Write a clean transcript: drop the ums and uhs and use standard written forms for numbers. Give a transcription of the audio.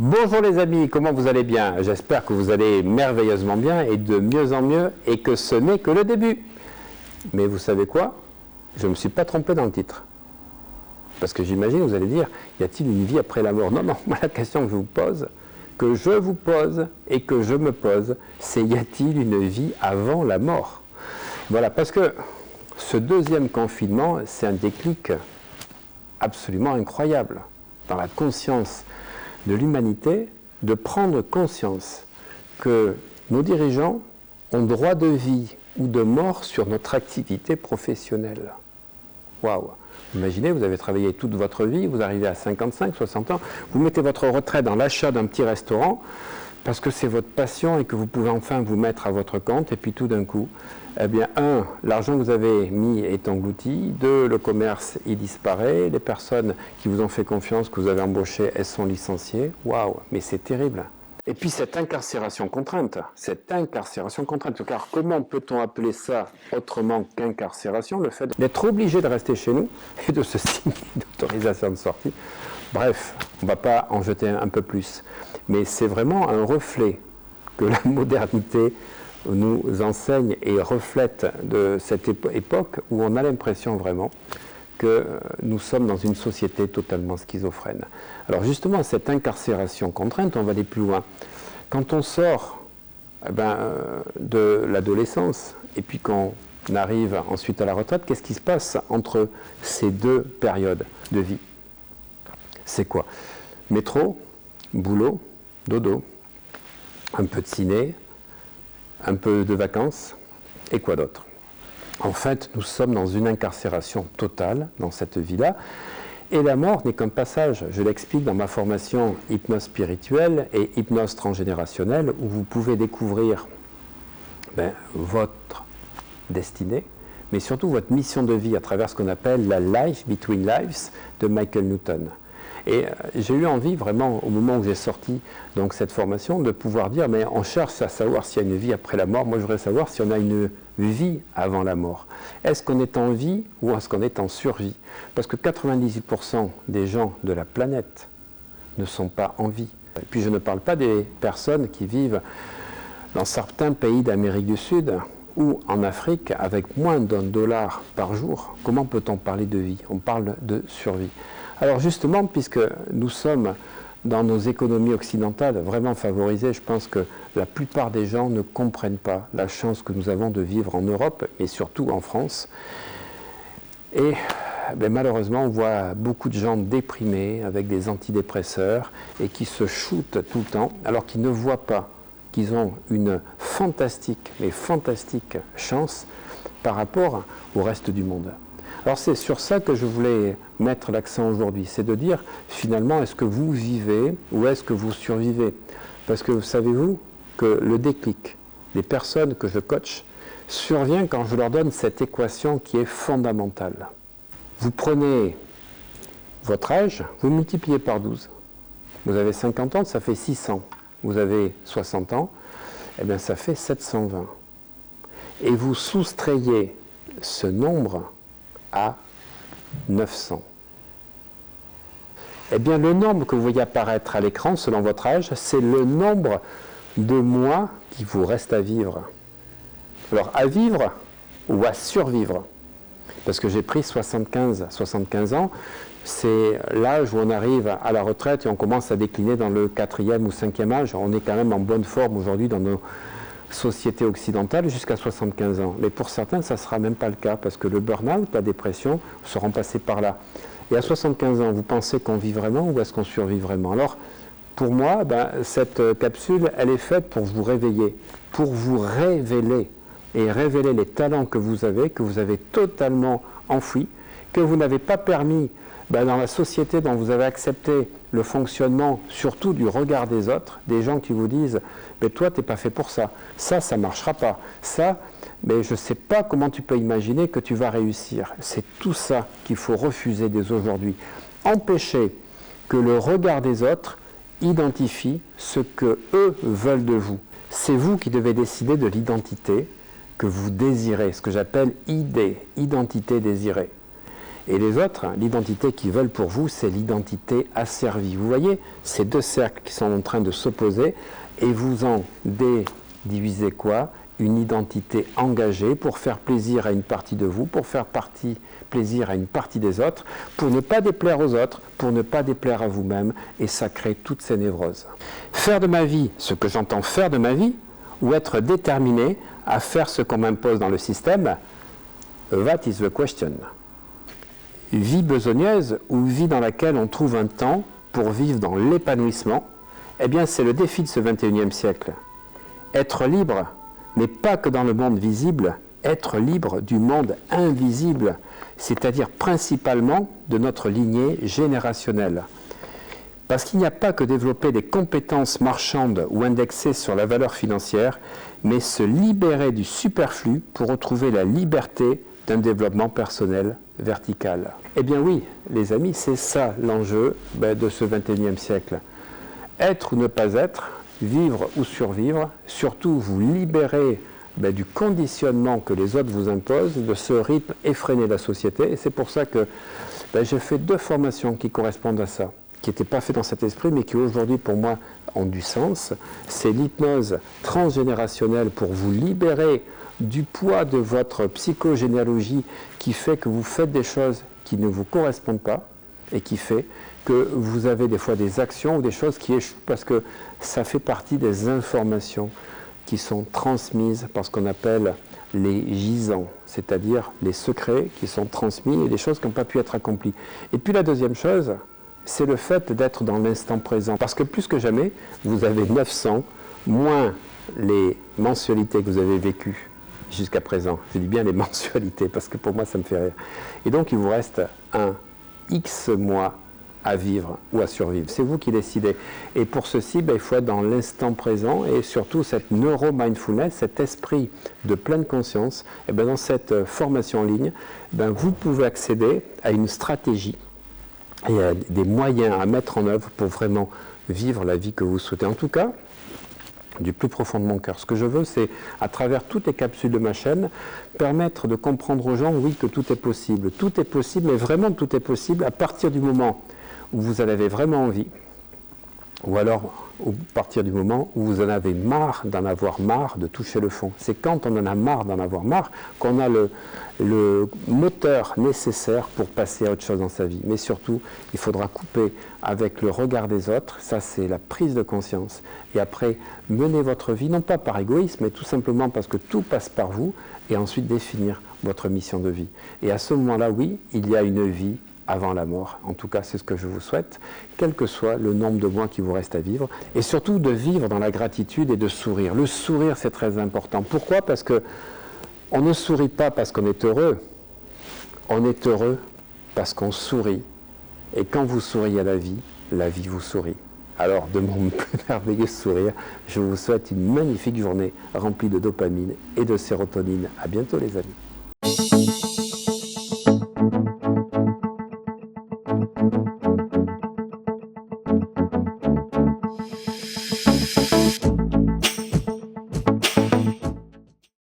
Bonjour les amis, comment vous allez bien? J'espère que vous allez merveilleusement bien et de mieux en mieux et que ce n'est que le début. Mais vous savez quoi? Je ne me suis pas trompé dans le titre. Parce que j'imagine, vous allez dire, y a-t-il une vie après la mort? Non, non, moi la question que je vous pose et que je me pose, c'est y a-t-il une vie avant la mort? Voilà, parce que ce deuxième confinement, c'est un déclic absolument incroyable dans la conscience de l'humanité, de prendre conscience que nos dirigeants ont droit de vie ou de mort sur notre activité professionnelle. Waouh! Imaginez, vous avez travaillé toute votre vie, vous arrivez à 55, 60 ans, vous mettez votre retraite dans l'achat d'un petit restaurant parce que c'est votre passion et que vous pouvez enfin vous mettre à votre compte, et puis tout d'un coup, eh bien, un, l'argent que vous avez mis est englouti, deux, le commerce, il disparaît, les personnes qui vous ont fait confiance, que vous avez embauchées, elles sont licenciées. Waouh, mais c'est terrible. Et puis cette incarcération contrainte, car comment peut-on appeler ça autrement qu'incarcération? Le fait d'être obligé de rester chez nous et de se signer d'autorisation de sortie. Bref, on ne va pas en jeter un peu plus. Mais c'est vraiment un reflet que la modernité nous enseigne et reflète de cette époque où on a l'impression vraiment que nous sommes dans une société totalement schizophrène. Alors justement, cette incarcération contrainte, on va aller plus loin. Quand on sort de l'adolescence et puis qu'on arrive ensuite à la retraite, qu'est-ce qui se passe entre ces deux périodes de vie? C'est quoi? Métro, boulot, dodo, un peu de ciné, un peu de vacances, et quoi d'autre? En fait, nous sommes dans une incarcération totale dans cette vie-là, et la mort n'est qu'un passage. Je l'explique dans ma formation hypnose spirituelle et hypnose transgénérationnelle, où vous pouvez découvrir votre destinée, mais surtout votre mission de vie à travers ce qu'on appelle la Life Between Lives de Michael Newton. Et j'ai eu envie vraiment, au moment où j'ai sorti donc, cette formation, de pouvoir dire, mais on cherche à savoir s'il y a une vie après la mort. Moi, je voudrais savoir si on a une vie avant la mort. Est-ce qu'on est en vie ou est-ce qu'on est en survie? Parce que 98% des gens de la planète ne sont pas en vie. Et puis je ne parle pas des personnes qui vivent dans certains pays d'Amérique du Sud ou en Afrique avec moins d'$1 par jour. Comment peut-on parler de vie? On parle de survie. Alors justement, puisque nous sommes dans nos économies occidentales vraiment favorisées, je pense que la plupart des gens ne comprennent pas la chance que nous avons de vivre en Europe et surtout en France. Et malheureusement, on voit beaucoup de gens déprimés avec des antidépresseurs et qui se shootent tout le temps alors qu'ils ne voient pas qu'ils ont une fantastique chance par rapport au reste du monde. Alors c'est sur ça que je voulais mettre l'accent aujourd'hui, c'est de dire finalement est-ce que vous vivez ou est-ce que vous survivez? Parce que savez-vous que le déclic des personnes que je coach survient quand je leur donne cette équation qui est fondamentale. Vous prenez votre âge, vous multipliez par 12. Vous avez 50 ans, ça fait 600. Vous avez 60 ans, eh bien ça fait 720. Et vous soustrayez ce nombre à 900. Eh bien, le nombre que vous voyez apparaître à l'écran, selon votre âge, c'est le nombre de mois qui vous reste à vivre. Alors, à vivre ou à survivre? Parce que j'ai pris 75 ans, c'est l'âge où on arrive à la retraite et on commence à décliner dans le 4e ou 5e âge. On est quand même en bonne forme aujourd'hui dans nos société occidentale jusqu'à 75 ans. Mais pour certains, ça ne sera même pas le cas, parce que le burn-out, la dépression, seront passés par là. Et à 75 ans, vous pensez qu'on vit vraiment ou est-ce qu'on survit vraiment? Alors, pour moi, cette capsule, elle est faite pour vous réveiller, pour vous révéler, et révéler les talents que vous avez totalement enfouis, que vous n'avez pas permis dans la société dont vous avez accepté le fonctionnement, surtout du regard des autres, des gens qui vous disent « mais toi, tu n'es pas fait pour ça, ça ne marchera pas, ça, mais je ne sais pas comment tu peux imaginer que tu vas réussir ». C'est tout ça qu'il faut refuser dès aujourd'hui. Empêcher que le regard des autres identifie ce que eux veulent de vous. C'est vous qui devez décider de l'identité que vous désirez, ce que j'appelle idée, identité désirée. Et les autres, l'identité qu'ils veulent pour vous, c'est l'identité asservie. Vous voyez ces deux cercles qui sont en train de s'opposer et vous en déduisez quoi? Une identité engagée pour faire plaisir à une partie de vous, pour faire plaisir à une partie des autres, pour ne pas déplaire aux autres, pour ne pas déplaire à vous-même, et ça crée toutes ces névroses. Faire de ma vie ce que j'entends faire de ma vie, ou être déterminé à faire ce qu'on m'impose dans le système, that is the question. Vie besogneuse ou vie dans laquelle on trouve un temps pour vivre dans l'épanouissement, eh bien c'est le défi de ce 21e siècle. Être libre, mais pas que dans le monde visible, être libre du monde invisible, c'est-à-dire principalement de notre lignée générationnelle. Parce qu'il n'y a pas que développer des compétences marchandes ou indexées sur la valeur financière, mais se libérer du superflu pour retrouver la liberté d'un développement personnel vertical. Eh bien oui, les amis, c'est ça l'enjeu de ce 21e siècle. Être ou ne pas être, vivre ou survivre, surtout vous libérer du conditionnement que les autres vous imposent, de ce rythme effréné de la société. Et c'est pour ça que j'ai fait 2 formations qui correspondent à ça, qui n'étaient pas faites dans cet esprit, mais qui aujourd'hui pour moi ont du sens. C'est l'hypnose transgénérationnelle pour vous libérer du poids de votre psychogénéalogie qui fait que vous faites des choses qui ne vous correspondent pas et qui fait que vous avez des fois des actions ou des choses qui échouent parce que ça fait partie des informations qui sont transmises par ce qu'on appelle les gisants, c'est-à-dire les secrets qui sont transmis et des choses qui n'ont pas pu être accomplies. Et puis la deuxième chose, c'est le fait d'être dans l'instant présent. Parce que plus que jamais, vous avez 900, moins les mensualités que vous avez vécues jusqu'à présent. Je dis bien les mensualités, parce que pour moi, ça me fait rire. Et donc, il vous reste un X mois à vivre ou à survivre. C'est vous qui décidez. Et pour ceci, il faut être dans l'instant présent et surtout cette neuro-mindfulness, cet esprit de pleine conscience. Et dans cette formation en ligne, vous pouvez accéder à une stratégie et à des moyens à mettre en œuvre pour vraiment vivre la vie que vous souhaitez. En tout cas, du plus profond de mon cœur. Ce que je veux, c'est, à travers toutes les capsules de ma chaîne, permettre de comprendre aux gens, oui, que tout est possible. Tout est possible, mais vraiment tout est possible à partir du moment où vous en avez vraiment envie, ou alors à partir du moment où vous en avez marre d'en avoir marre de toucher le fond. C'est quand on en a marre d'en avoir marre qu'on a le moteur nécessaire pour passer à autre chose dans sa vie. Mais surtout, il faudra couper avec le regard des autres, ça c'est la prise de conscience. Et après, mener votre vie, non pas par égoïsme, mais tout simplement parce que tout passe par vous, et ensuite définir votre mission de vie. Et à ce moment-là, oui, il y a une vie avant la mort. En tout cas, c'est ce que je vous souhaite, quel que soit le nombre de mois qui vous reste à vivre, et surtout de vivre dans la gratitude et de sourire. Le sourire, c'est très important. Pourquoi? Parce que on ne sourit pas parce qu'on est heureux, on est heureux parce qu'on sourit. Et quand vous souriez à la vie vous sourit. Alors, de mon plus merveilleux sourire, je vous souhaite une magnifique journée remplie de dopamine et de sérotonine. À bientôt les amis.